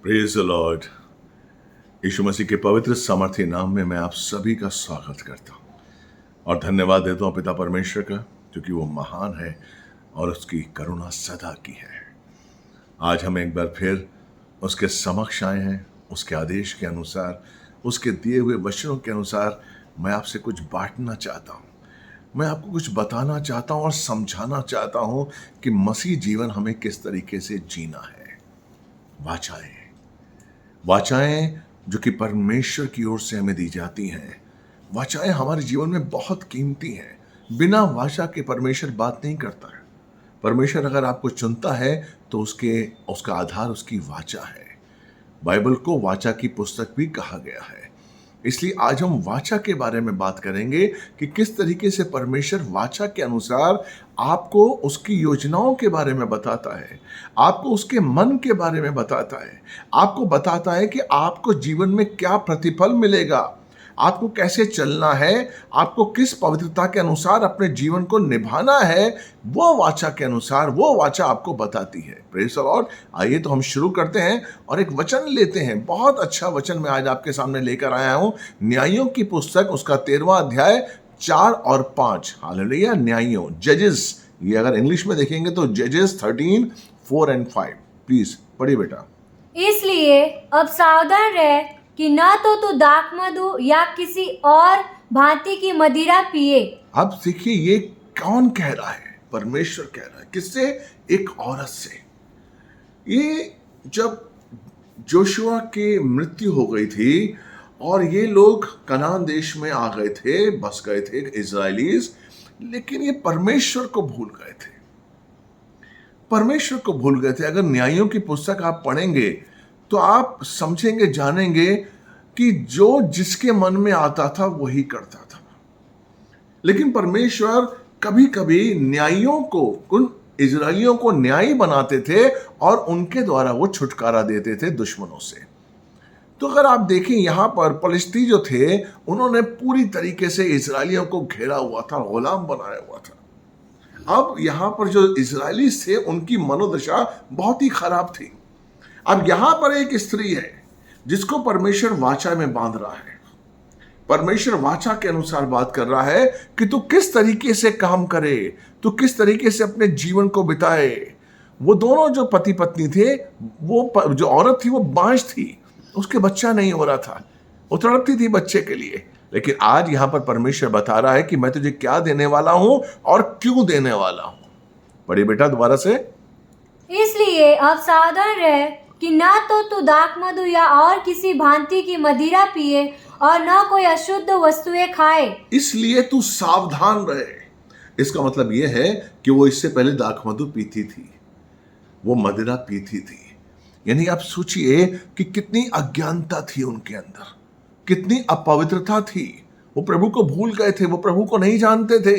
Praise the Lord. यीशु मसीह के पवित्र सामर्थ्य नाम में मैं आप सभी का स्वागत करता हूँ और धन्यवाद देता हूँ पिता परमेश्वर का, क्योंकि वो महान है और उसकी करुणा सदा की है। आज हम एक बार फिर उसके समक्ष आए हैं। उसके आदेश के अनुसार, उसके दिए हुए वचनों के अनुसार मैं आपसे कुछ बांटना चाहता हूँ। मैं आपको कुछ बताना चाहता हूँ और समझाना चाहता हूँ कि मसीह जीवन हमें किस तरीके से जीना है। वाचाएं जो कि परमेश्वर की ओर से हमें दी जाती हैं, वाचाएं हमारे जीवन में बहुत कीमती हैं। बिना वाचा के परमेश्वर बात नहीं करता है। परमेश्वर अगर आपको चुनता है तो उसका आधार उसकी वाचा है। बाइबल को वाचा की पुस्तक भी कहा गया है। इसलिए आज हम वाचा के बारे में बात करेंगे कि किस तरीके से परमेश्वर वाचा के अनुसार आपको उसकी योजनाओं के बारे में बताता है, आपको उसके मन के बारे में बताता है, आपको बताता है कि आपको जीवन में क्या प्रतिफल मिलेगा, आपको कैसे चलना है, आपको किस पवित्रता के अनुसार अपने जीवन को निभाना है। वो वाचा के अनुसार वो वाचा आपको बताती है। Praise the Lord. आइए तो हम शुरू करते हैं और एक वचन लेते हैं। बहुत अच्छा वचन मैं आज आपके सामने लेकर आया हूं। न्यायों की पुस्तक, उसका 13वां अध्याय 4 और 5। हालेलुया। न्यायों, जजेस, ये अगर इंग्लिश में देखेंगे तो जजेस 13, 4 and 5। प्लीज पढ़िए बेटा। इसलिए अब सावधान रह कि न तो तू दाखमधु या किसी और भांति की मदिरा पिए। अब देखिए ये कौन कह रहा है? परमेश्वर कह रहा है। किससे? एक औरत से। ये जब जोशुआ की मृत्यु हो गई थी और ये लोग कनान देश में आ गए थे, बस गए थे इजराइलीज, लेकिन ये परमेश्वर को भूल गए थे। परमेश्वर को भूल गए थे। अगर न्यायों की पुस्तक आप पढ़ेंगे तो आप समझेंगे, जानेंगे कि जो जिसके मन में आता था वही करता था। लेकिन परमेश्वर कभी कभी न्यायियों को, उन इजराइलियों को न्यायी बनाते थे और उनके द्वारा वो छुटकारा देते थे दुश्मनों से। तो अगर आप देखें, यहां पर फलिस्ती जो थे उन्होंने पूरी तरीके से इजराइलियों को घेरा हुआ था, गुलाम बनाया हुआ था। अब यहां पर जो इजरायली थे उनकी मनोदशा बहुत ही खराब थी। अब यहां पर एक स्त्री है जिसको परमेश्वर वाचा में बांध रहा है। परमेश्वर वाचा के अनुसार बात कर रहा है कि तू किस तरीके से काम करे, तू किस तरीके से अपने जीवन को बिताए। वो दोनों जो पति पत्नी थे, वो जो औरत थी वो बांझ थी, उसके बच्चा नहीं हो रहा था, वो तड़पती थी बच्चे के लिए। लेकिन आज यहां पर परमेश्वर बता रहा है कि मैं तुझे क्या देने वाला हूं और क्यों देने वाला हूं। पढ़िए बेटा दोबारा से। इसलिए अब सावधान रह कि न तो तू दाखमधु या और किसी भांति की मदिरा पिए और न कोई अशुद्ध वस्तुएं खाए। इसलिए तू सावधान रहे। इसका मतलब यह है कि वो इससे पहले दाखमधु पीती थी, वो मदिरा पीती थी। यानी आप सोचिए कि कितनी अज्ञानता थी उनके अंदर, कितनी अपवित्रता थी। वो प्रभु को भूल गए थे, वो प्रभु को नहीं जानते थे।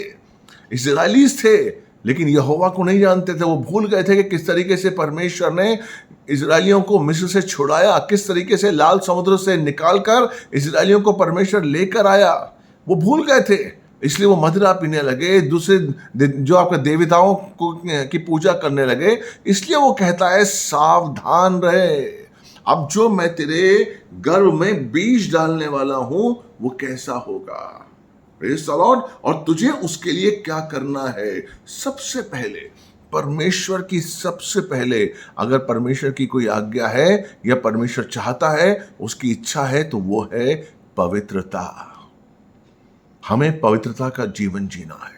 इजराइलीज थे लेकिन यहोवा को नहीं जानते थे। वो भूल गए थे कि किस तरीके से परमेश्वर ने इजराइलियों को मिस्र से छुड़ाया, किस तरीके से लाल समुद्र से निकालकर इजराइलियों को परमेश्वर लेकर आया। वो भूल गए थे, इसलिए वो मदिरा पीने लगे, दूसरे जो आपके देवताओं की पूजा करने लगे। इसलिए वो कहता है सावधान रहे। अब जो मैं तेरे गर्भ में बीज डालने वाला हूं वो कैसा होगा। Praise the Lord. और तुझे उसके लिए क्या करना है? सबसे पहले परमेश्वर की, सबसे पहले अगर परमेश्वर की कोई आज्ञा है या परमेश्वर चाहता है, उसकी इच्छा है, तो वो है पवित्रता। हमें पवित्रता का जीवन जीना है।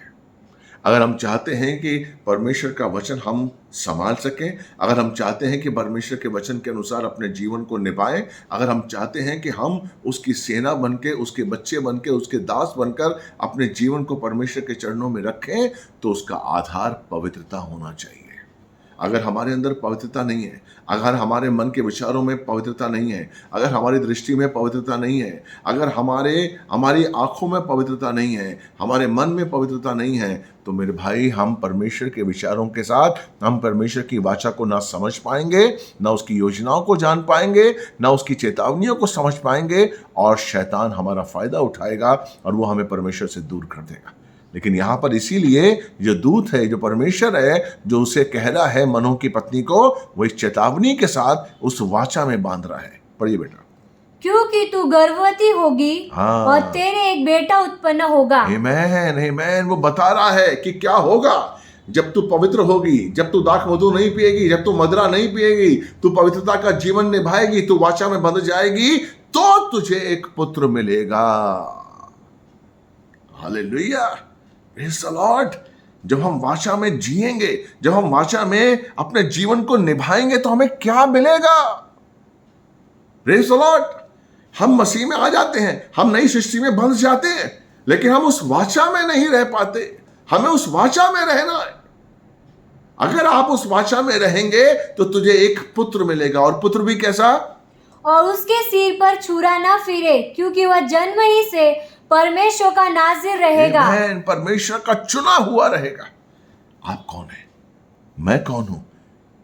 अगर हम चाहते हैं कि परमेश्वर का वचन हम संभाल सकें, अगर हम चाहते हैं कि परमेश्वर के वचन के अनुसार अपने जीवन को निभाएं, अगर हम चाहते हैं कि हम उसकी सेना बनके, उसके बच्चे बनके, उसके दास बनकर अपने जीवन को परमेश्वर के चरणों में रखें, तो उसका आधार पवित्रता होना चाहिए। अगर हमारे अंदर पवित्रता नहीं है, अगर हमारे मन के विचारों में पवित्रता नहीं है, अगर हमारी दृष्टि में पवित्रता नहीं है, अगर हमारी आंखों में पवित्रता नहीं है, हमारे मन में पवित्रता नहीं है, तो मेरे भाई हम परमेश्वर के विचारों के साथ, हम परमेश्वर की वाचा को ना समझ पाएंगे, ना उसकी योजनाओं को जान पाएंगे, ना उसकी चेतावनियों को समझ पाएंगे, और शैतान हमारा फायदा उठाएगा और वो हमें परमेश्वर से दूर कर देगा। लेकिन यहां पर इसीलिए जो दूत है, जो परमेश्वर है, जो उसे कह रहा है मनोह की पत्नी को, वो इस चेतावनी के साथ उस वाचा में बांध रहा है। पढ़िए बेटा। क्योंकि तू गर्भवती होगी हाँ। और तेरे एक बेटा उत्पन्न होगा। आमीन, आमीन। वो बता रहा है कि क्या होगा जब तू पवित्र होगी, जब तू दाख मधु नहीं पिएगी, जब तू मदिरा नहीं पिएगी, तू पवित्रता का जीवन निभाएगी, तू वाचा में बंध जाएगी, तो तुझे एक पुत्र मिलेगा। Hallelujah, praise the Lord. जब हम वाचा में जिएंगे, जब हम वाचा में अपने जीवन को निभाएंगे, तो हमें क्या मिलेगा? Praise the Lord. हम मसीह में आ जाते हैं, हम नई सृष्टि में बंध जाते हैं, लेकिन हम उस वाचा में नहीं रह पाते। हमें उस वाचा में रहना है। अगर आप उस वाचा में रहेंगे तो तुझे एक पुत्र मिलेगा, और पुत्र भी कैसा? और उसके सिर पर छुरा ना फिरे, क्योंकि वह जन्म ही से परमेश्वर का नाज़िर रहेगा। आमीन। परमेश्वर का चुना हुआ रहेगा। आप कौन है? मैं कौन हूं?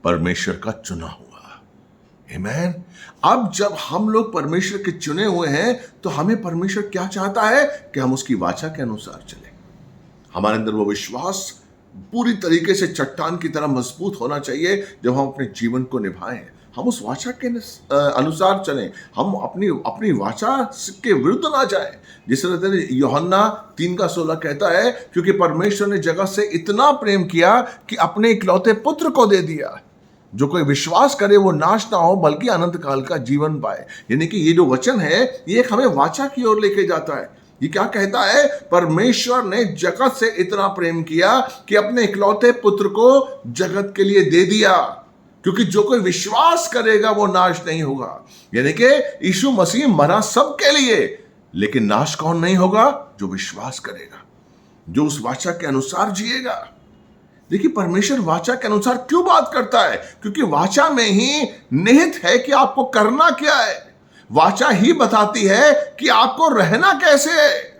परमेश्वर का चुना हुआ। आमीन। अब जब हम लोग परमेश्वर के चुने हुए हैं, तो हमें परमेश्वर क्या चाहता है कि हम उसकी वाचा के अनुसार चलें। हमारे अंदर वो विश्वास पूरी तरीके से चट्टान की तरह मजबूत होना चाहिए। जब हम अपने जीवन को निभाएं, हम उस वाचा के अनुसार चलें, हम अपनी वाचा के विरुद्ध ना जाएं। जिस तरह यूहन्ना 3:16 कहता है, क्योंकि परमेश्वर ने जगत से इतना प्रेम किया कि अपने इकलौते पुत्र को दे दिया, जो कोई विश्वास करे वो नाश ना हो बल्कि अनंत काल का जीवन पाए। यानी कि ये जो वचन है, ये एक हमें वाचा की ओर लेके जाता है। ये क्या कहता है? परमेश्वर ने जगत से इतना प्रेम किया कि अपने इकलौते पुत्र को जगत के लिए दे दिया, क्योंकि जो कोई विश्वास करेगा वो नाश नहीं होगा। यानी कि यीशु मसीह मरा सबके लिए, लेकिन नाश कौन नहीं होगा? जो विश्वास करेगा, जो उस वाचा के अनुसार जिएगा। देखिए, परमेश्वर वाचा के अनुसार क्यों बात करता है? क्योंकि वाचा में ही निहित है कि आपको करना क्या है। वाचा ही बताती है कि आपको रहना कैसे है।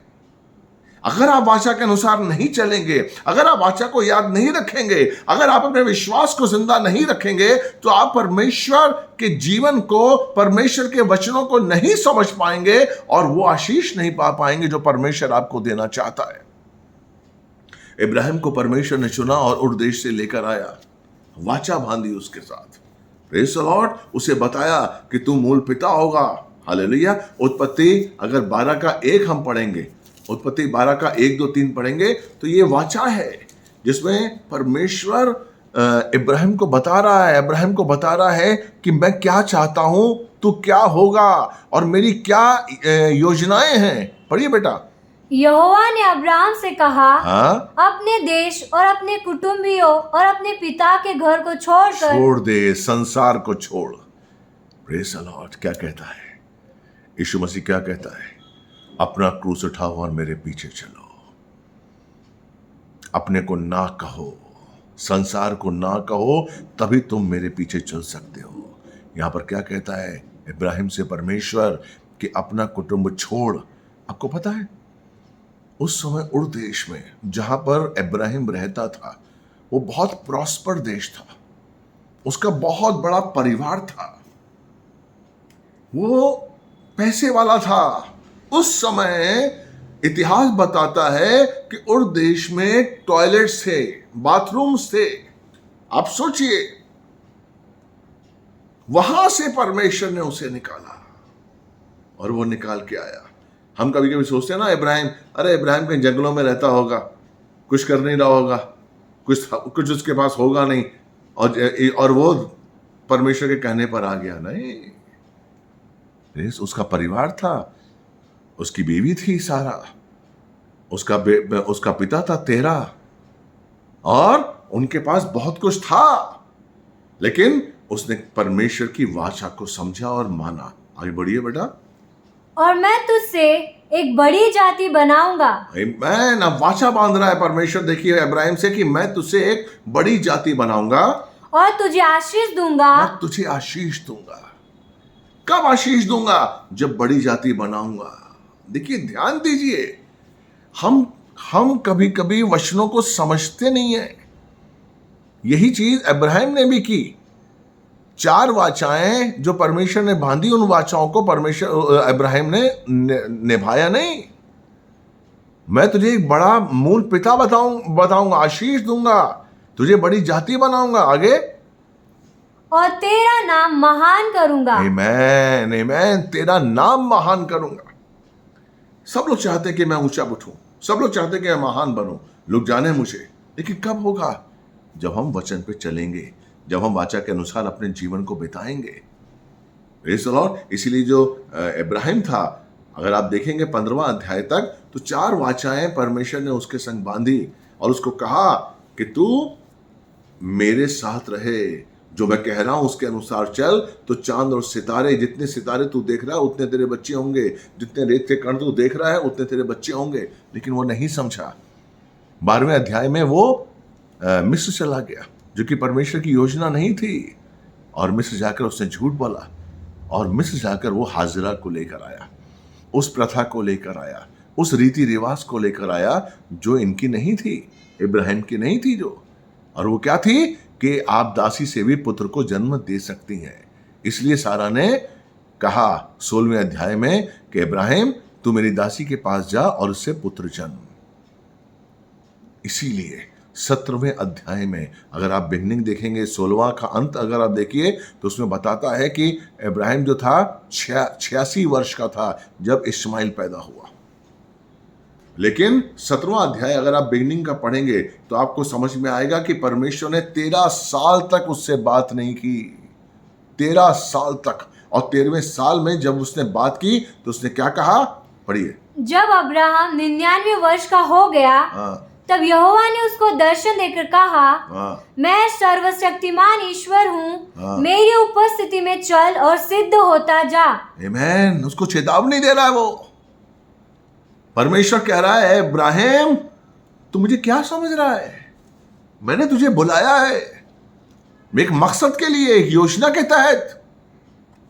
अगर आप वाचा के अनुसार नहीं चलेंगे, अगर आप वाचा को याद नहीं रखेंगे, अगर आप अपने विश्वास को जिंदा नहीं रखेंगे, तो आप परमेश्वर के जीवन को, परमेश्वर के वचनों को नहीं समझ पाएंगे, और वो आशीष नहीं पा पाएंगे जो परमेश्वर आपको देना चाहता है। इब्राहिम को परमेश्वर ने चुना और उर देश से लेकर आया, वाचा बांधी उसके साथ। Praise the Lord. उसे बताया कि तू मूल पिता होगा। हालेलुया। उत्पत्ति अगर 12:1 हम पढ़ेंगे, उत्पत्ति 12:1, 2, 3 पढ़ेंगे, तो ये वाचा है जिसमें परमेश्वर इब्राहिम को बता रहा है, इब्राहिम को बता रहा है कि मैं क्या चाहता हूं, तू क्या होगा, और मेरी क्या योजनाएं हैं। पढ़िए बेटा। यहोवा ने अब्राहम से कहा, हाँ? अपने देश और अपने कुटुंबियों और अपने पिता के घर को छोड़ दे, संसार को छोड़। Praise the Lord. क्या कहता है यीशु मसीह? क्या कहता है? अपना क्रूस उठाओ और मेरे पीछे चलो। अपने को ना कहो, संसार को ना कहो, तभी तुम मेरे पीछे चल सकते हो। यहां पर क्या कहता है इब्राहिम से परमेश्वर कि अपना कुटुंब छोड़। आपको पता है, उस समय उर देश में जहां पर इब्राहिम रहता था, वो बहुत प्रॉस्पर देश था, उसका बहुत बड़ा परिवार था, वो पैसे वाला था। उस समय इतिहास बताता है कि उर देश में टॉयलेट्स थे, बाथरूम्स थे। आप सोचिए, वहां से परमेश्वर ने उसे निकाला और वो निकाल के आया। हम कभी कभी सोचते हैं ना, इब्राहिम कहीं जंगलों में रहता होगा, कुछ कर नहीं रहा होगा, कुछ उसके पास होगा नहीं, और वो परमेश्वर के कहने पर आ गया। नहीं, उसका परिवार था, उसकी बीवी थी सारा, उसका पिता था तेरा, और उनके पास बहुत कुछ था, लेकिन उसने परमेश्वर की वाचा को समझा और माना। आगे बढ़िए बेटा। और मैं तुझसे एक बड़ी जाति बनाऊंगा। आमीन। अब वाचा बांध रहा है परमेश्वर, देखिए इब्राहिम से, कि मैं तुझसे एक बड़ी जाति बनाऊंगा और तुझे आशीष दूंगा। और तुझे आशीष दूंगा। कब आशीष दूंगा? जब बड़ी जाति बनाऊंगा। देखिए, ध्यान दीजिए, हम कभी कभी वचनों को समझते नहीं है। यही चीज इब्राहिम ने भी की। 4 वाचाएं जो परमेश्वर ने बांधी, उन वाचाओं को परमेश्वर इब्राहिम ने निभाया नहीं। मैं तुझे एक बड़ा मूल पिता बताऊंगा, आशीष दूंगा, तुझे बड़ी जाति बनाऊंगा। आगे, और तेरा नाम महान करूंगा। आमीन, आमीन, तेरा नाम महान करूंगा। सब लोग चाहते हैं कि मैं ऊंचा उठूं, सब लोग चाहते हैं कि मैं महान बनूं, लोग जाने मुझे, लेकिन कब होगा? जब हम वचन पे चलेंगे, जब हम वाचा के अनुसार अपने जीवन को बिताएंगे। Praise the Lord. इसीलिए जो इब्राहिम था, अगर आप देखेंगे 15वां अध्याय तक, तो 4 वाचाएं परमेश्वर ने उसके संग बांधी और उसको कहा कि तू मेरे साथ रहे, जो मैं कह रहा हूं उसके अनुसार चल, तो चांद और सितारे, जितने सितारे तू देख रहा है उतने तेरे बच्चे होंगे, जितने रेत के कण तू देख रहा है उतने तेरे बच्चे होंगे। लेकिन वो नहीं समझा। 12वें अध्याय में वो मिस्र चला गया, जो कि परमेश्वर की योजना नहीं थी, और मिस्र जाकर उसने झूठ बोला, और मिस्र जाकर वो हाजिरा को लेकर आया, उस प्रथा को लेकर आया, उस रीति रिवाज को लेकर आया जो इनकी नहीं थी, इब्राहिम की नहीं थी जो। और वो क्या थी कि आप दासी से भी पुत्र को जन्म दे सकती हैं। इसलिए सारा ने कहा 16वें अध्याय में कि इब्राहिम तू मेरी दासी के पास जा और उससे पुत्र जन्म। इसीलिए 17वें अध्याय में अगर आप बिगनिंग देखेंगे, 16वां का अंत अगर आप देखिए, तो उसमें बताता है कि इब्राहिम जो था 86 वर्ष का था जब इस्माइल पैदा हुआ। लेकिन 17वां अध्याय अगर आप बिगनिंग का पढ़ेंगे तो आपको समझ में आएगा कि परमेश्वर ने 13 साल तक उससे बात नहीं की, 13 साल तक। और 13वें साल में जब उसने बात की तो उसने क्या कहा, पढ़िए। जब अब्राहम 99 वर्ष का हो गया, तब यहोवा ने उसको दर्शन देकर कहा, मैं सर्वशक्तिमान ईश्वर हूँ, मेरी उपस्थिति में चल और सिद्ध होता जा। आमीन। उसको चेतावनी दे रहा है वो। परमेश्वर कह रहा है, इब्राहिम तू मुझे क्या समझ रहा है? मैंने तुझे बुलाया है एक मकसद के लिए, एक योजना के तहत।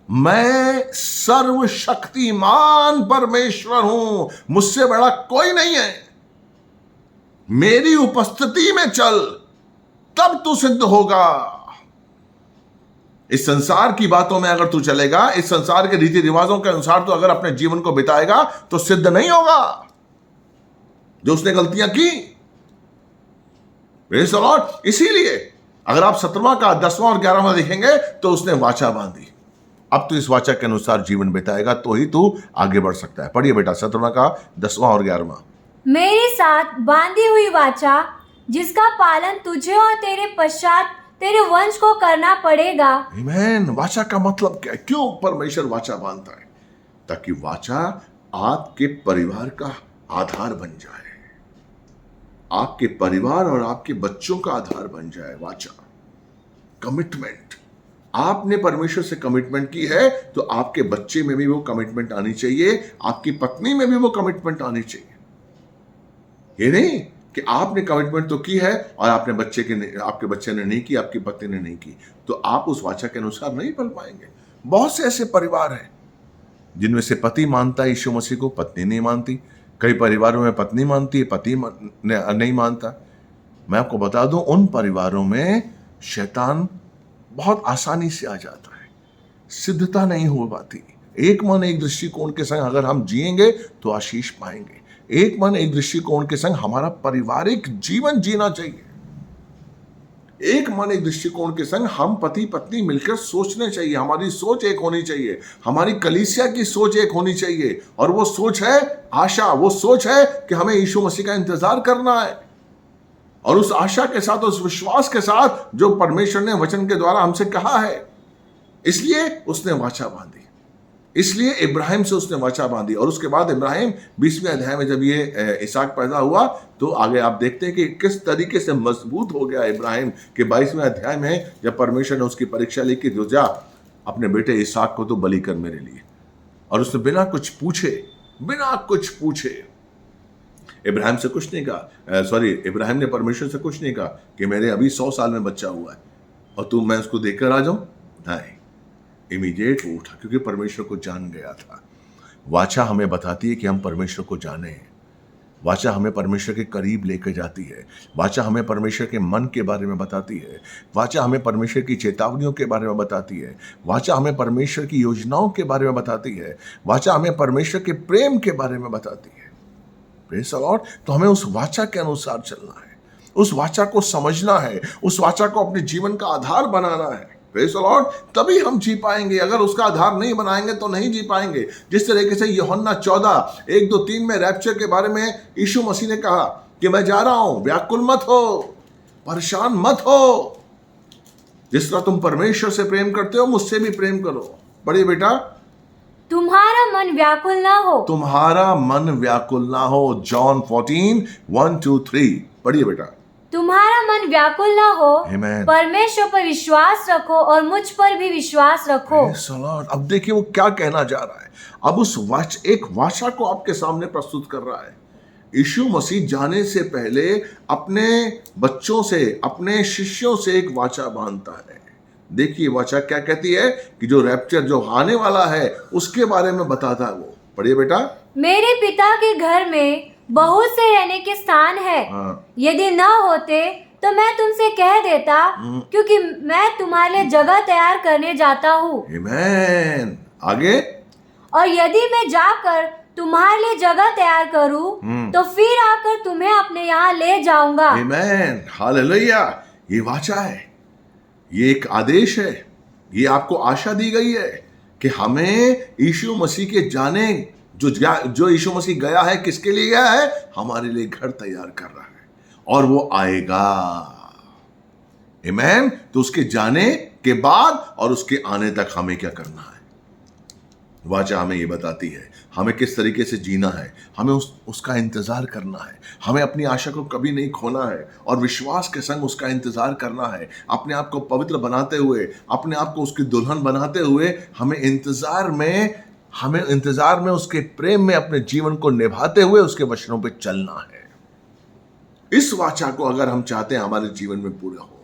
मैं सर्वशक्तिमान परमेश्वर हूं, मुझसे बड़ा कोई नहीं है। मेरी उपस्थिति में चल, तब तू सिद्ध होगा। इस संसार की बातों में अगर तू चलेगा, इस संसार के रीति रिवाजों के अनुसार तू अगर अपने जीवन को बिताएगा, तो सिद्ध नहीं होगा। जो उसने गलतियां की, प्रेज़ द लॉर्ड। इसीलिए अगर आप 17वां का 10वां और 11वां देखेंगे तो उसने वाचा बांधी। अब तो इस वाचा के अनुसार जीवन बिताएगा तो ही तू आगे बढ़ सकता है। पढ़िए बेटा 17वां का 10वां और 11वां। मेरे साथ बांधी हुई वाचा, जिसका पालन तुझे और तेरे पश्चात तेरे वंश को करना पड़ेगा। आमीन। वाचा का मतलब क्या है? क्यों परमेश्वर वाचा बांधता है? ताकि वाचा आपके परिवार का आधार बन जाए, आपके परिवार और आपके बच्चों का आधार बन जाए। वाचा, कमिटमेंट। आपने परमेश्वर से कमिटमेंट की है तो आपके बच्चे में भी वो कमिटमेंट आनी चाहिए, आपकी पत्नी में भी वो कमिटमेंट आनी चाहिए। ये नहीं कि आपने कमिटमेंट तो की है और आपके बच्चे ने नहीं की, आपकी पत्नी ने नहीं की, तो आप उस वाचा के अनुसार नहीं पल पाएंगे। बहुत से ऐसे परिवार हैं जिनमें से पति मानता है यीशु मसीह को, पत्नी नहीं मानती। कई परिवारों में पत्नी मानती है, पति नहीं मानता। मैं आपको बता दूं, उन परिवारों में शैतान बहुत आसानी से आ जाता है, सिद्धता नहीं हो पाती। एक मन एक दृष्टिकोण के संग अगर हम जिएंगे तो आशीष पाएंगे। एक मन एक दृष्टिकोण के संग हमारा पारिवारिक जीवन जीना चाहिए। एक मन एक दृष्टिकोण के संग हम पति पत्नी मिलकर सोचने चाहिए, हमारी सोच एक होनी चाहिए, हमारी कलीसिया की सोच एक होनी चाहिए। और वो सोच है आशा, वो सोच है कि हमें यीशु मसीह का इंतजार करना है। और उस आशा के साथ, उस विश्वास के साथ जो परमेश्वर ने वचन के द्वारा हमसे कहा है, इसलिए उसने वाचा बांधी। इसलिए इब्राहिम से उसने वाचा बांधी। और उसके बाद इब्राहिम 20वें अध्याय में जब ये इसहाक पैदा हुआ तो आगे आप देखते हैं कि किस तरीके से मजबूत हो गया इब्राहिम के 22वें अध्याय में जब परमेश्वर ने उसकी परीक्षा ली कि जा अपने बेटे इसहाक को तो बलि कर मेरे लिए। और उसने बिना कुछ पूछे इब्राहिम से कुछ नहीं कहा, इब्राहिम ने परमेश्वर से कुछ नहीं कहा कि मेरे अभी 100 साल में बच्चा हुआ है और मैं उसको देखकर आ जाऊं। नहीं, इमीडिएट वो उठा, क्योंकि परमेश्वर को जान गया था। वाचा हमें बताती है कि हम परमेश्वर को जाने। वाचा हमें परमेश्वर के करीब लेकर जाती है। वाचा हमें परमेश्वर के मन के बारे में बताती है। वाचा हमें परमेश्वर की चेतावनियों के बारे में बताती है। वाचा हमें परमेश्वर की योजनाओं के बारे में बताती है। वाचा हमें परमेश्वर के प्रेम के बारे में बताती है। Praise the Lord. तो हमें उस वाचा के अनुसार चलना है, उस वाचा को समझना है, उस वाचा को अपने जीवन का आधार बनाना है। Praise the Lord. तभी हम जी पाएंगे। अगर उसका आधार नहीं बनाएंगे तो नहीं जी पाएंगे। जिस तरीके से यूहन्ना 14:1-2-3 में रैप्चर के बारे में यीशु मसीह ने कहा कि मैं जा रहा हूं, व्याकुल मत हो, परेशान मत हो। जिस तरह तुम परमेश्वर से प्रेम करते हो, मुझसे भी प्रेम करो। पढ़िए बेटा। तुम्हारा मन व्याकुल ना हो। तुम्हारा मन व्याकुल ना हो। जॉन 14:1-3 पढ़िए बेटा। तुम्हारा मन व्याकुल ना हो। Amen. परमेश्वर पर विश्वास रखो और मुझ पर भी विश्वास रखो। Praise the Lord। अब देखिए वो क्या कहना जा रहा है। अब उस एक वाचा को आपके सामने प्रस्तुत कर रहा है। यीशु मसीह जाने से पहले अपने बच्चों से, अपने शिष्यों से एक वाचा बांधता है। देखिए वाचा क्या कहती है कि जो रैप्चर जो आने वाला है उसके बारे में बताता है वो। पढ़िए बेटा। मेरे पिता के घर में बहुत से रहने के स्थान है। यदि न होते तो मैं तुमसे कह देता, क्योंकि मैं तुम्हारे लिए जगह तैयार करने जाता हूँ। आमीन। आगे। और यदि मैं जाकर तुम्हारे लिए जगह तैयार करूँ तो फिर आकर तुम्हें अपने यहाँ ले जाऊंगा। आमीन। हालेलुया। ये वाचा है, ये एक आदेश है, ये आपको आशा दी गई है कि हमें यीशु मसीह के जाने, जो यीशु मसीह गया है, किसके लिए गया है? हमारे लिए घर तैयार कर रहा है और वो आएगा। आमीन। तो उसके जाने के बाद और उसके आने तक हमें क्या करना है? वाचा हमें ये बताती है हमें किस तरीके से जीना है, हमें उसका इंतजार करना है, हमें अपनी आशा को कभी नहीं खोना है और विश्वास के संग उसका इंतजार करना है। अपने आप को पवित्र बनाते हुए, अपने आप को उसकी दुल्हन बनाते हुए हमें इंतजार में उसके प्रेम में अपने जीवन को निभाते हुए उसके वचनों पे चलना है। इस वाचा को अगर हम चाहते हैं हमारे जीवन में पूरा हो,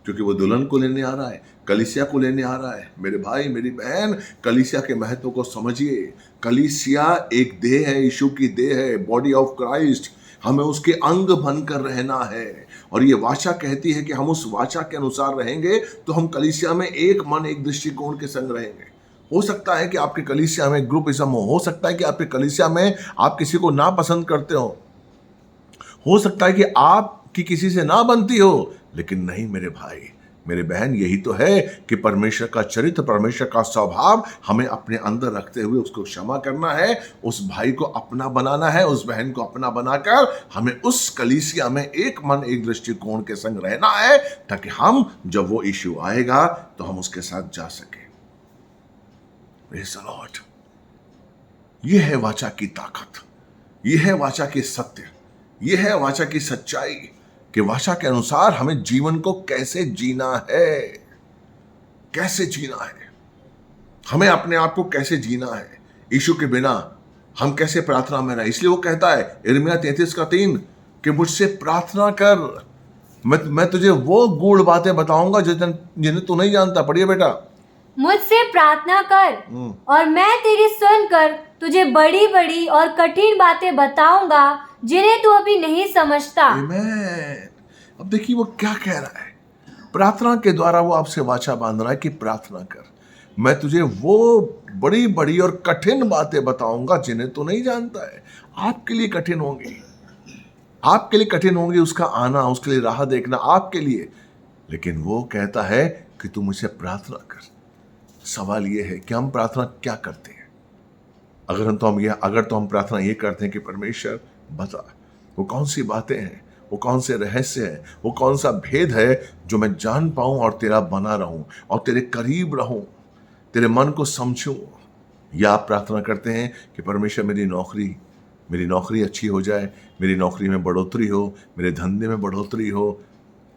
क्योंकि वो दुल्हन को लेने आ रहा है, कलीसिया को लेने आ रहा है। मेरे भाई मेरी बहन, कलीसिया के महत्व को समझिए। कलीसिया एक देह है, यीशु की देह है, बॉडी ऑफ क्राइस्ट। हमें उसके अंग बनकर रहना है और ये वाचा कहती है कि हम उस वाचा के अनुसार रहेंगे तो हम कलीसिया में एक मन, एक दृष्टिकोण के संग रहेंगे। हो सकता है कि आपके कलीसिया में ग्रुपिज्म हो सकता है कि आपके कलीसिया में आप किसी को ना पसंद करते हो सकता है कि आपकी किसी से ना बनती हो, लेकिन नहीं मेरे भाई मेरे बहन, यही तो है कि परमेश्वर का चरित्र, परमेश्वर का स्वभाव हमें अपने अंदर रखते हुए उसको क्षमा करना है, उस भाई को अपना बनाना है, उस बहन को अपना बनाकर हमें उस कलीसिया में एक मन, एक दृष्टिकोण के संग रहना है, ताकि हम जब वो यीशु आएगा तो हम उसके साथ जा सके। Praise the Lord. यह है वाचा की ताकत, यह है वाचा की सत्य, यह है वाचा की सच्चाई कि वाचा के अनुसार हमें जीवन को कैसे जीना है, कैसे जीना है, हमें अपने आप को कैसे जीना है। यीशु के बिना हम कैसे प्रार्थना में रहे। इसलिए वो कहता है यिर्मयाह 33:3 कि मुझसे प्रार्थना कर, मैं तुझे वो गूढ़ बातें बताऊंगा जिन्हें तू नहीं जानता। पढ़िए बेटा। मुझसे प्रार्थना कर और मैं तेरी सुनकर तुझे बड़ी बड़ी और कठिन बातें बताऊंगा जिन्हें तू अभी नहीं समझता। आमीन। अब देखिए वो क्या कह रहा है। प्रार्थना के द्वारा वो आपसे वाचा बांध रहा है कि प्रार्थना कर, मैं तुझे वो बड़ी बड़ी और कठिन बातें बताऊंगा जिन्हें तू नहीं जानता है। आपके लिए कठिन होंगी, आपके लिए कठिन होंगी उसका आना, उसके लिए राह देखना आपके लिए, लेकिन वो कहता है कि तू मुझसे प्रार्थना कर। सवाल ये है कि हम प्रार्थना क्या करते हैं? अगर तो हम प्रार्थना ये करते हैं कि परमेश्वर बता वो कौन सी बातें हैं, वो कौन से रहस्य हैं, वो कौन सा भेद है जो मैं जान पाऊं और तेरा बना रहूं और तेरे करीब रहूं, तेरे मन को समझूं। या आप प्रार्थना करते हैं कि परमेश्वर मेरी नौकरी अच्छी हो जाए, मेरी नौकरी में बढ़ोतरी हो, मेरे धंधे में बढ़ोतरी हो,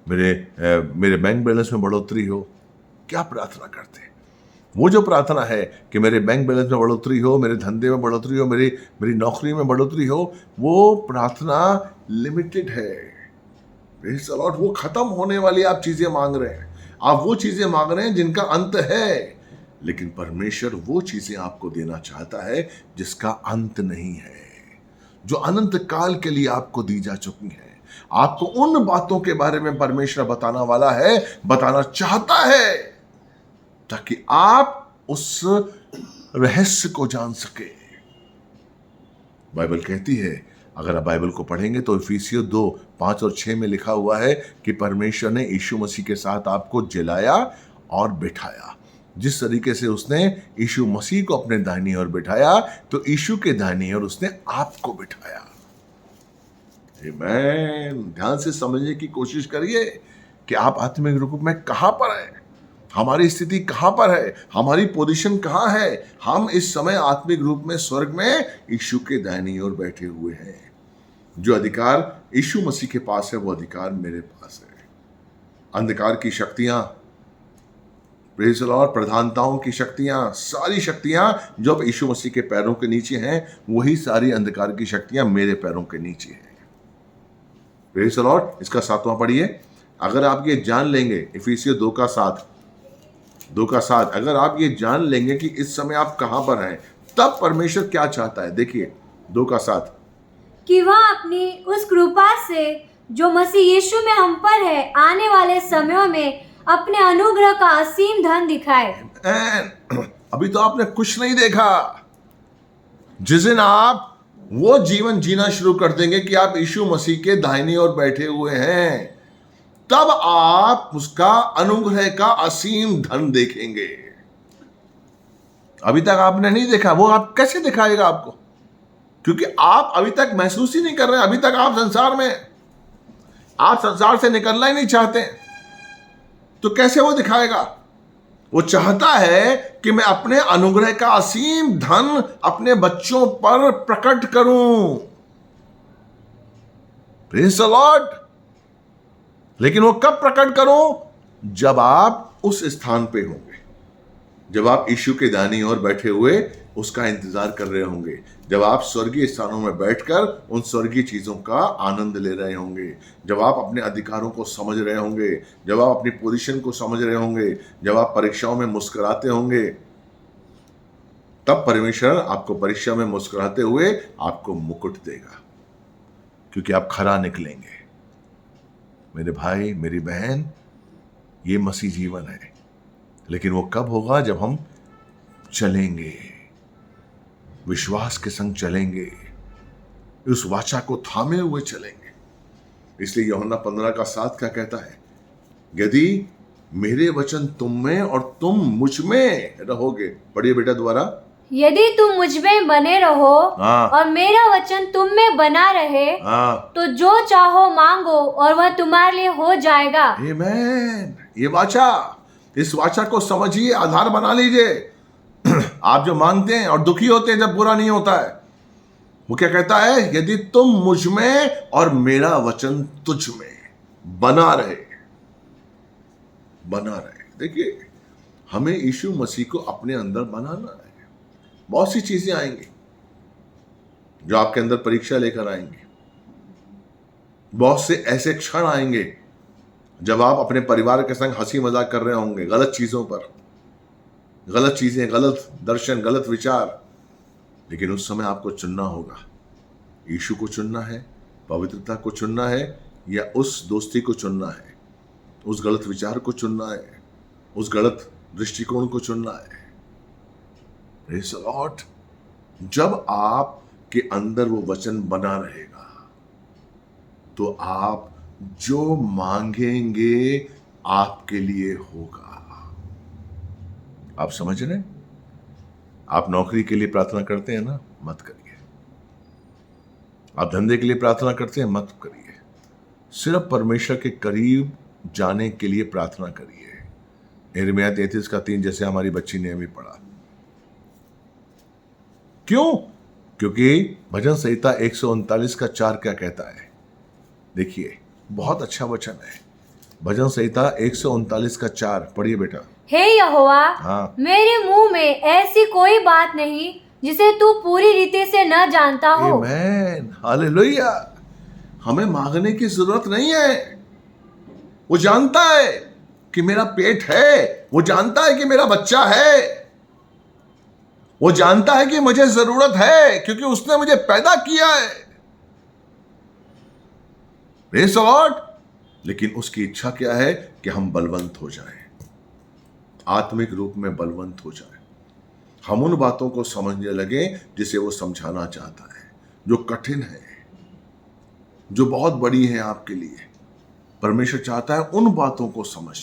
मेरे बैंक बैलेंस में बढ़ोतरी हो। क्या प्रार्थना करते हैं? वो जो प्रार्थना है कि मेरे बैंक बैलेंस में बढ़ोतरी हो, मेरे धंधे में बढ़ोतरी हो, मेरी नौकरी में बढ़ोतरी हो, वो प्रार्थना लिमिटेड है। Praise the Lord. वो खत्म होने वाली आप चीजें मांग रहे हैं, आप वो चीजें मांग रहे हैं जिनका अंत है, लेकिन परमेश्वर वो चीजें आपको देना चाहता है जिसका अंत नहीं है, जो अनंत काल के लिए आपको दी जा चुकी है। आपको उन बातों के बारे में परमेश्वर बताना चाहता है ताकि आप उस रहस्य को जान सके। बाइबल कहती है अगर आप बाइबल को पढ़ेंगे तो इफिसियों 2:5 और 6 में लिखा हुआ है कि परमेश्वर ने यीशु मसीह के साथ आपको जिलाया और बिठाया। जिस तरीके से उसने यीशु मसीह को अपने दाहिनी ओर बिठाया, तो यीशु के दाहिनी ओर उसने आपको बिठाया। आमीन। ध्यान से समझने की कोशिश करिए कि आप आत्मिक रूप में कहां पर हैं, हमारी स्थिति कहां पर है, हमारी पोजीशन कहां है। हम इस समय आत्मिक रूप में स्वर्ग में यीशु के दाहिनी ओर बैठे हुए हैं। जो अधिकार यीशु मसीह के पास है, वो अधिकार मेरे पास है। अंधकार की शक्तियां, प्रेज़ द लॉर्ड, प्रधानताओं की शक्तियां, सारी शक्तियां जो अब यीशु मसीह के पैरों के नीचे हैं, वही सारी अंधकार की शक्तियां मेरे पैरों के नीचे हैं। Praise the Lord. इसका 7वां पढ़िए। अगर आप ये जान लेंगे, इफिसियों 2:7, अगर आप ये जान लेंगे कि इस समय आप कहां पर हैं, तब परमेश्वर क्या चाहता है। देखिए 2:7, कि वह अपनी उस कृपा से जो मसीह यीशु में हम पर है, आने वाले समयों में अपने अनुग्रह का असीम धन दिखाए। अभी तो आपने कुछ नहीं देखा। जिस दिन आप वो जीवन जीना शुरू कर देंगे कि आप यीशु मसीह के दाहिनी ओर बैठे हुए हैं, तब आप उसका अनुग्रह का असीम धन देखेंगे। अभी तक आपने नहीं देखा। वो आप कैसे दिखाएगा आपको? क्योंकि आप अभी तक महसूस ही नहीं कर रहे। अभी तक आप संसार में, आप संसार से निकलना ही नहीं चाहते, तो कैसे वो दिखाएगा? वो चाहता है कि मैं अपने अनुग्रह का असीम धन अपने बच्चों पर प्रकट करूं। Praise the Lord. लेकिन वो कब प्रकट करूं? जब आप उस स्थान पे होंगे, जब आप यीशु के दाहिनी ओर बैठे हुए उसका इंतजार कर रहे होंगे, जब आप स्वर्गीय स्थानों में बैठकर उन स्वर्गीय चीजों का आनंद ले रहे होंगे, जब आप अपने अधिकारों को समझ रहे होंगे, जब आप अपनी पोजीशन को समझ रहे होंगे, जब आप परीक्षाओं में मुस्कुराते होंगे, तब परमेश्वर आपको परीक्षा में मुस्कुराते हुए आपको मुकुट देगा, क्योंकि आप खरा निकलेंगे। मेरे भाई, मेरी बहन, ये मसीह जीवन है। लेकिन वो कब होगा? जब हम चलेंगे, विश्वास के संग चलेंगे, उस वाचा को थामे हुए चलेंगे। इसलिए यूहन्ना 15:7 क्या कहता है? यदि मेरे वचन तुम में और तुम मुझ में रहोगे। पढ़िए बेटा दोबारा। यदि तुम मुझ में बने रहो और मेरा वचन तुम में बना रहे, तो जो चाहो मांगो और वह तुम्हारे लिए हो जाएगा। आमीन। ये वाचा, इस वाचा को समझिए, आधार बना लीजिए। आप जो मांगते हैं और दुखी होते हैं जब पूरा नहीं होता है, वो क्या कहता है? यदि तुम मुझ में और मेरा वचन तुझ में बना रहे, बना रहे। देखिए, हमें यीशु मसीह को अपने अंदर बनाना है। बहुत सी चीजें आएंगी जो आपके अंदर परीक्षा लेकर आएंगी। बहुत से ऐसे क्षण आएंगे जब आप अपने परिवार के संग हंसी मजाक कर रहे होंगे गलत चीजों पर, गलत चीजें, गलत दर्शन, गलत विचार। लेकिन उस समय आपको चुनना होगा। यीशु को चुनना है, पवित्रता को चुनना है, या उस दोस्ती को चुनना है, उस गलत विचार को चुनना है, उस गलत दृष्टिकोण को चुनना है। Praise the Lord. जब आपके अंदर वो वचन बना रहेगा, तो आप जो मांगेंगे आपके लिए होगा। आप समझ रहे हैं? आप नौकरी के लिए प्रार्थना करते हैं ना, मत करिए। आप धंधे के लिए प्रार्थना करते हैं, मत करिए। सिर्फ परमेश्वर के करीब जाने के लिए प्रार्थना करिए। यिर्मयाह 33:3, जैसे हमारी बच्ची ने अभी पढ़ा। क्यों? क्योंकि भजन संहिता 139:4 क्या कहता है? देखिए, बहुत अच्छा वचन है। भजन संहिता 139:4 पढ़िए बेटा। हे यहोवा, मेरे मुंह में ऐसी कोई बात नहीं जिसे तू पूरी रीति से न जानता हो। आमीन, हालेलुया। हमें मांगने की जरूरत नहीं है। वो जानता है कि मेरा पेट है, वो जानता है कि मेरा बच्चा है, वो जानता है कि मुझे जरूरत है, क्योंकि उसने मुझे पैदा किया है। Praise the Lord. लेकिन उसकी इच्छा क्या है? कि हम बलवंत हो जाएं, आत्मिक रूप में बलवंत हो जाएं। हम उन बातों को समझने लगे जिसे वो समझाना चाहता है, जो कठिन है, जो बहुत बड़ी हैं आपके लिए। परमेश्वर चाहता है उन बातों को समझ।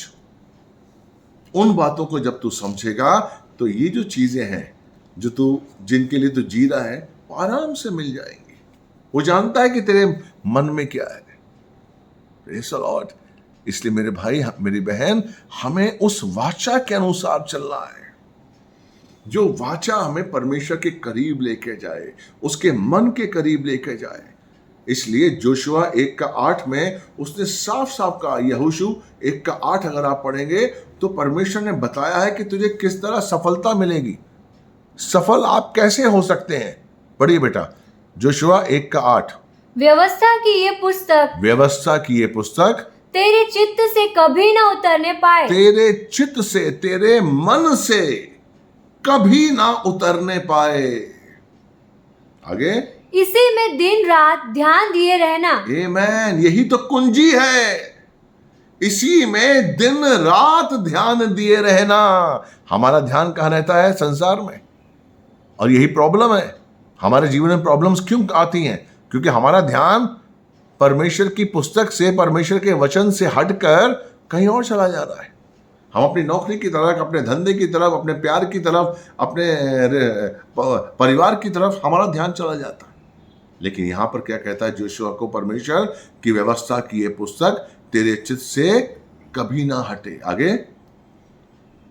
उन बातों को जब तू समझेगा तो ये जो चीजें हैं जो तू जिनके लिए तू जी रहा है वो आराम से मिल जाएंगी। वो जानता है कि तेरे मन में क्या है। Praise the Lord. इसलिए मेरे भाई मेरी बहन, हमें उस वाचा के अनुसार चलना है जो वाचा हमें परमेश्वर के करीब लेके जाए, उसके मन के करीब लेके जाए। इसलिए जोशुआ 1:8 में उसने साफ साफ कहा, यहोशू 1:8 अगर आप पढ़ेंगे तो परमेश्वर ने बताया है कि तुझे किस तरह सफलता मिलेगी। सफल आप कैसे हो सकते हैं? पढ़िए बेटा, जोशुआ 1:8। व्यवस्था की ये पुस्तक, व्यवस्था की ये पुस्तक तेरे चित्त से कभी न उतरने पाए, तेरे चित्त से, तेरे मन से कभी ना उतरने पाए। आगे, इसी में दिन रात ध्यान दिए रहना। आमेन। यही तो कुंजी है, इसी में दिन रात ध्यान दिए रहना। हमारा ध्यान कहाँ रहता है? संसार में। और यही प्रॉब्लम है। हमारे जीवन में प्रॉब्लम्स क्यों आती हैं? क्योंकि हमारा ध्यान परमेश्वर की पुस्तक से, परमेश्वर के वचन से हटकर कहीं और चला जा रहा है। हम अपनी नौकरी की तरफ, अपने धंधे की तरफ, अपने प्यार की तरफ, अपने परिवार की तरफ हमारा ध्यान चला जाता है। लेकिन यहां पर क्या कहता है जोशुआ को परमेश्वर की व्यवस्था की ये पुस्तक तेरे चित्त से कभी ना हटे। आगे,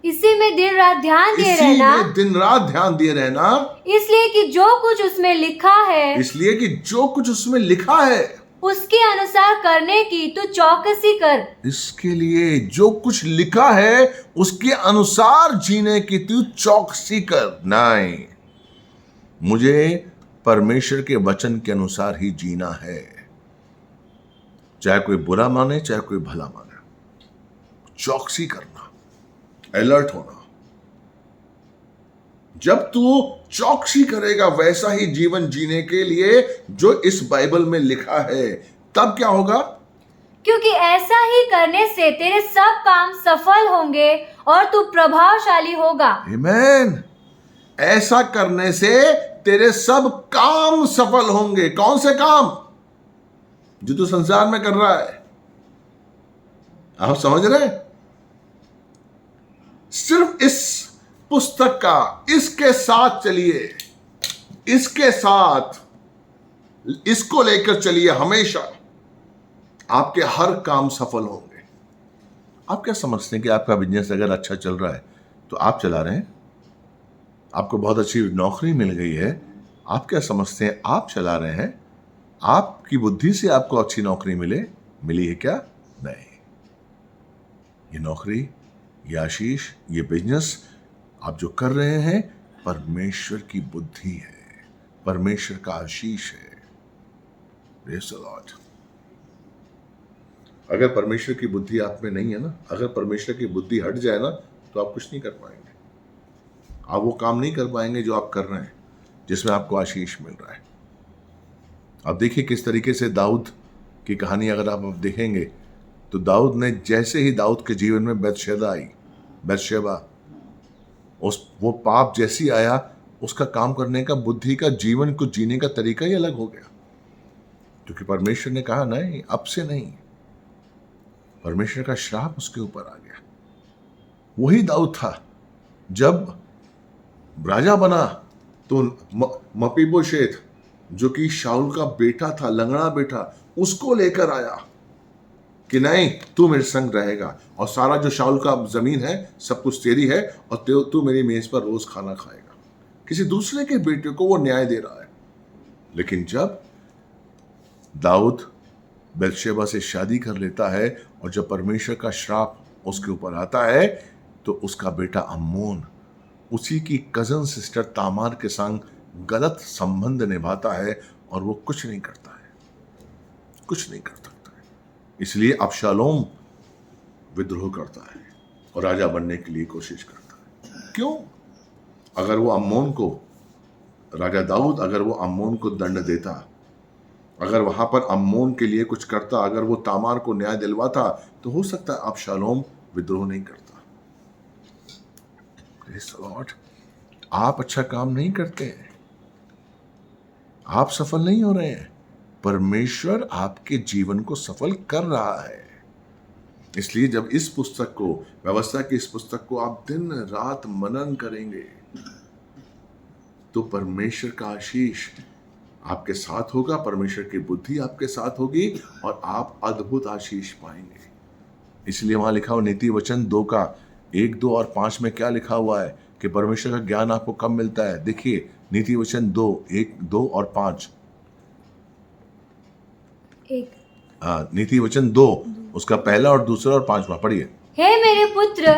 इसी में दिन रात ध्यान दिए रहना, इसी में दिन रात ध्यान दिए रहना, इसलिए कि जो कुछ उसमें लिखा है, इसलिए कि जो कुछ उसमें लिखा है उसके अनुसार करने की तू चौकसी कर। इसके लिए जो कुछ लिखा है उसके अनुसार जीने की तू चौकसी कर। नहीं, मुझे परमेश्वर के वचन के अनुसार ही जीना है, चाहे कोई बुरा माने चाहे कोई भला माने। चौकसी करना, अलर्ट होना। जब तू चौकसी करेगा वैसा ही जीवन जीने के लिए जो इस बाइबल में लिखा है, तब क्या होगा? क्योंकि ऐसा ही करने से तेरे सब काम सफल होंगे और तू प्रभावशाली होगा। आमीन। ऐसा करने से तेरे सब काम सफल होंगे। कौन से काम? जो तू संसार में कर रहा है। आप समझ रहे हैं? सिर्फ इस पुस्तक का, इसके साथ चलिए, इसके साथ, इसको लेकर चलिए, हमेशा आपके हर काम सफल होंगे। आप क्या समझते हैं कि आपका बिजनेस अगर अच्छा चल रहा है तो आप चला रहे हैं? आपको बहुत अच्छी नौकरी मिल गई है, आप क्या समझते हैं आप चला रहे हैं? आपकी बुद्धि से आपको अच्छी नौकरी मिली है क्या? नहीं। ये नौकरी, ये आशीष, ये बिजनेस आप जो कर रहे हैं परमेश्वर की बुद्धि है, परमेश्वर का आशीष है। Praise the Lord. अगर परमेश्वर की बुद्धि आप में नहीं है ना, अगर परमेश्वर की बुद्धि हट जाए ना, तो आप कुछ नहीं कर पाएंगे। आप वो काम नहीं कर पाएंगे जो आप कर रहे हैं, जिसमें आपको आशीष मिल रहा है। अब देखिए किस तरीके से दाऊद की कहानी अगर आप देखेंगे तो दाऊद ने, जैसे ही दाऊद के जीवन में बैतशेबा, वो पाप जैसी आया, उसका काम करने का, बुद्धि का, जीवन को जीने का तरीका ही अलग हो गया। क्योंकि परमेश्वर ने कहा नहीं, अब से नहीं। परमेश्वर का श्राप उसके ऊपर आ गया। वही दाऊद था जब राजा बना तो मपीबोशेत, जो कि शाऊल का बेटा था, लंगड़ा बेटा, उसको लेकर आया कि नहीं, तू मेरे संग रहेगा और सारा जो शाऊल का जमीन है सब कुछ तेरी है और तू मेरी मेज पर रोज खाना खाएगा। किसी दूसरे के बेटे को वो न्याय दे रहा है। लेकिन जब दाऊद बैतशेबा से शादी कर लेता है और जब परमेश्वर का श्राप उसके ऊपर आता है तो उसका बेटा अम्मोन उसी की कजन सिस्टर तामार के संग गलत संबंध निभाता है और वो कुछ नहीं करता है, कुछ नहीं कर सकता है। इसलिए अबशालोम विद्रोह करता है और राजा बनने के लिए कोशिश करता है। क्यों? अगर वो अम्मोन को, राजा दाऊद अगर वो अम्मोन को दंड देता, अगर वहां पर अम्मोन के लिए कुछ करता, अगर वो तामार को न्याय दिलवाता, तो हो सकता है अबशालोम विद्रोह नहीं करता। लॉर्ड, आप अच्छा काम नहीं करते हैं, आप सफल नहीं हो रहे हैं, परमेश्वर आपके जीवन को सफल कर रहा है। इसलिए जब इस पुस्तक को, व्यवस्था की इस पुस्तक को आप दिन रात मनन करेंगे तो परमेश्वर का आशीष आपके साथ होगा, परमेश्वर की बुद्धि आपके साथ होगी और आप अद्भुत आशीष पाएंगे। इसलिए वहां लिखा हुआ नीति वचन 2 का 1, 2 और 5 में क्या लिखा हुआ है कि परमेश्वर का ज्ञान आपको कब मिलता है। देखिए नीति वचन 2, 1, 2 और 5। नीति वचन 2 उसका पहला और दूसरा और 5वां पढ़िए। हे मेरे पुत्र,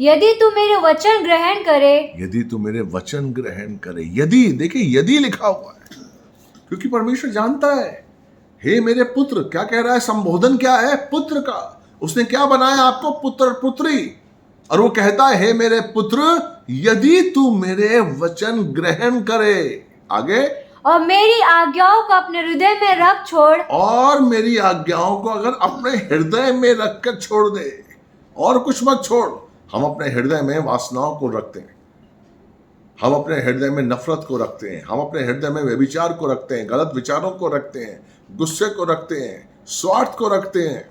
यदि तू मेरे वचन ग्रहण करे, यदि तू मेरे वचन ग्रहण करे। यदि, देखिए यदि लिखा हुआ है क्योंकि परमेश्वर जानता है। हे मेरे पुत्र, क्या कह रहा है? संबोधन क्या है? पुत्र का। उसने क्या बनाया आपको? पुत्र पुत्री। और वो कहता है हे मेरे पुत्र, यदि तू मेरे वचन ग्रहण करे। आगे, और मेरी आज्ञाओं को अपने हृदय में रख छोड़। और मेरी आज्ञाओं को अगर अपने हृदय में रख कर छोड़ दे, और कुछ मत छोड़। हम अपने हृदय में वासनाओं को रखते हैं, हम अपने हृदय में नफरत को रखते हैं, हम अपने हृदय में व्यभिचार को रखते हैं, गलत विचारों को रखते हैं, गुस्से को रखते हैं, स्वार्थ को रखते हैं।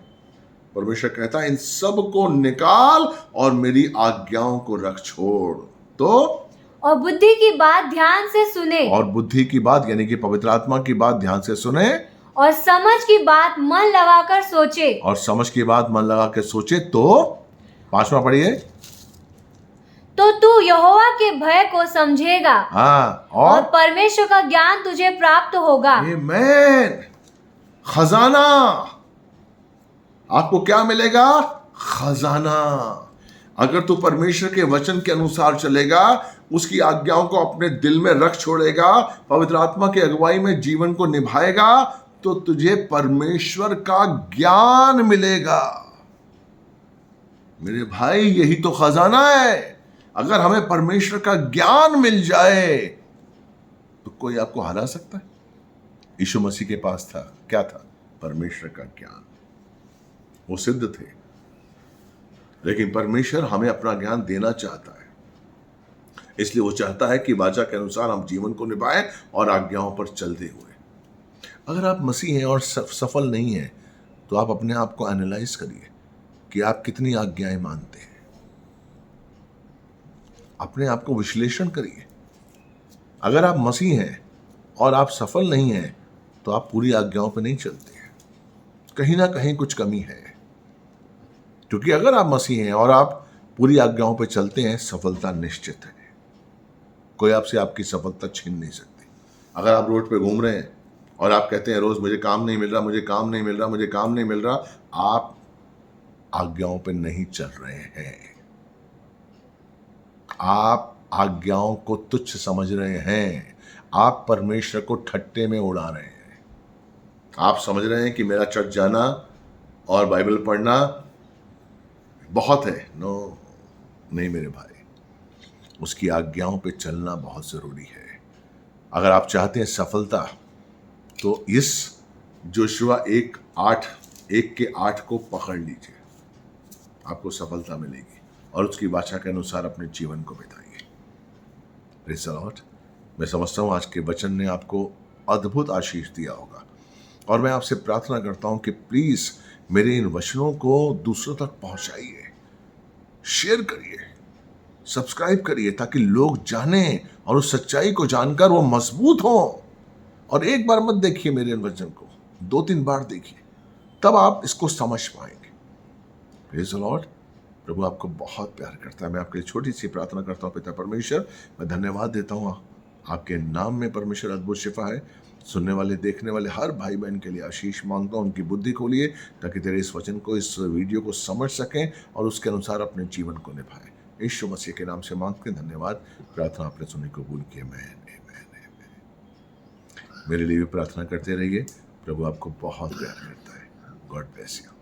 परमेश्वर कहता है इन सब को निकाल और मेरी आज्ञाओं को रख छोड़। तो और बुद्धि की बात ध्यान से सुने, और बुद्धि की बात यानी कि पवित्र आत्मा की बात ध्यान से सुने, और समझ की बात मन लगाकर सोचे, और समझ की बात मन लगा के सोचे। तो 5वां पढ़िए। तो तू यहोवा के भय को समझेगा, और परमेश्वर का ज्ञान तुझे प्राप्त होगा। आमीन। खजाना आपको क्या मिलेगा? खजाना। अगर तू परमेश्वर के वचन के अनुसार चलेगा, उसकी आज्ञाओं को अपने दिल में रख छोड़ेगा, पवित्र आत्मा की अगुवाई में जीवन को निभाएगा, तो तुझे परमेश्वर का ज्ञान मिलेगा। मेरे भाई, यही तो खजाना है। अगर हमें परमेश्वर का ज्ञान मिल जाए तो कोई आपको हरा सकता है? यीशु मसीह के पास था, क्या था? परमेश्वर का ज्ञान। वो सिद्ध थे, लेकिन परमेश्वर हमें अपना ज्ञान देना चाहता है। इसलिए वो चाहता है कि वाचा के अनुसार हम जीवन को निभाएं और आज्ञाओं पर चलते हुए। अगर आप मसीह हैं और सफल नहीं हैं, तो आप अपने आप को एनालाइज करिए कि आप कितनी आज्ञाएं मानते हैं। अपने आप को विश्लेषण करिए। अगर आप मसीह हैं और आप सफल नहीं हैं, तो आप पूरी आज्ञाओं पर नहीं चलते हैं। कहीं ना कहीं कुछ कमी है, क्योंकि अगर आप मसीह हैं और आप पूरी आज्ञाओं पर चलते हैं, सफलता निश्चित है। कोई आपसे आपकी सफलता छीन नहीं सकती। अगर आप रोड पे घूम रहे हैं और आप कहते हैं रोज मुझे काम नहीं मिल रहा, मुझे काम नहीं मिल रहा, मुझे काम नहीं मिल रहा, आप आज्ञाओं पे नहीं चल रहे हैं। आप आज्ञाओं को तुच्छ समझ रहे हैं। आप परमेश्वर को ठट्टे में उड़ा रहे हैं। आप समझ रहे हैं कि मेरा चर्च जाना और बाइबल पढ़ना बहुत है। नो, नहीं मेरे भाई, उसकी आज्ञाओं पे चलना बहुत जरूरी है। अगर आप चाहते हैं सफलता, तो इस जोशुआ 1:8 को पकड़ लीजिए, आपको सफलता मिलेगी और उसकी वाचा के अनुसार अपने जीवन को बिताइए। Praise the Lord. मैं समझता हूँ आज के वचन ने आपको अद्भुत आशीष दिया होगा, और मैं आपसे प्रार्थना करता हूँ कि प्लीज मेरे इन वचनों को दूसरों तक पहुंचाइए, शेयर करिए, सब्सक्राइब करिए, ताकि लोग जानें और उस सच्चाई को जानकर वो मजबूत हों। और एक बार मत देखिए मेरे इन वचन को, 2-3 बार देखिए, तब आप इसको समझ पाएंगे। Praise the Lord. प्रभु आपको बहुत प्यार करता है। मैं आपके लिए छोटी सी प्रार्थना करता हूँ। पिता परमेश्वर, मैं धन्यवाद देता हूँ, आपके नाम में परमेश्वर अद्भुत शिफा है। सुनने वाले, देखने वाले हर भाई बहन के लिए आशीष मांगता हूँ, उनकी बुद्धि खोलिए, ताकि तेरे इस वचन को, इस वीडियो को समझ सकें और उसके अनुसार अपने जीवन को निभाएं। यीशु मसीह के नाम से मांगते धन्यवाद। प्रार्थना आपने सुनी, कबूल किए। मेरे लिए भी प्रार्थना करते रहिए। प्रभु आपको बहुत प्यार करता है। God bless you.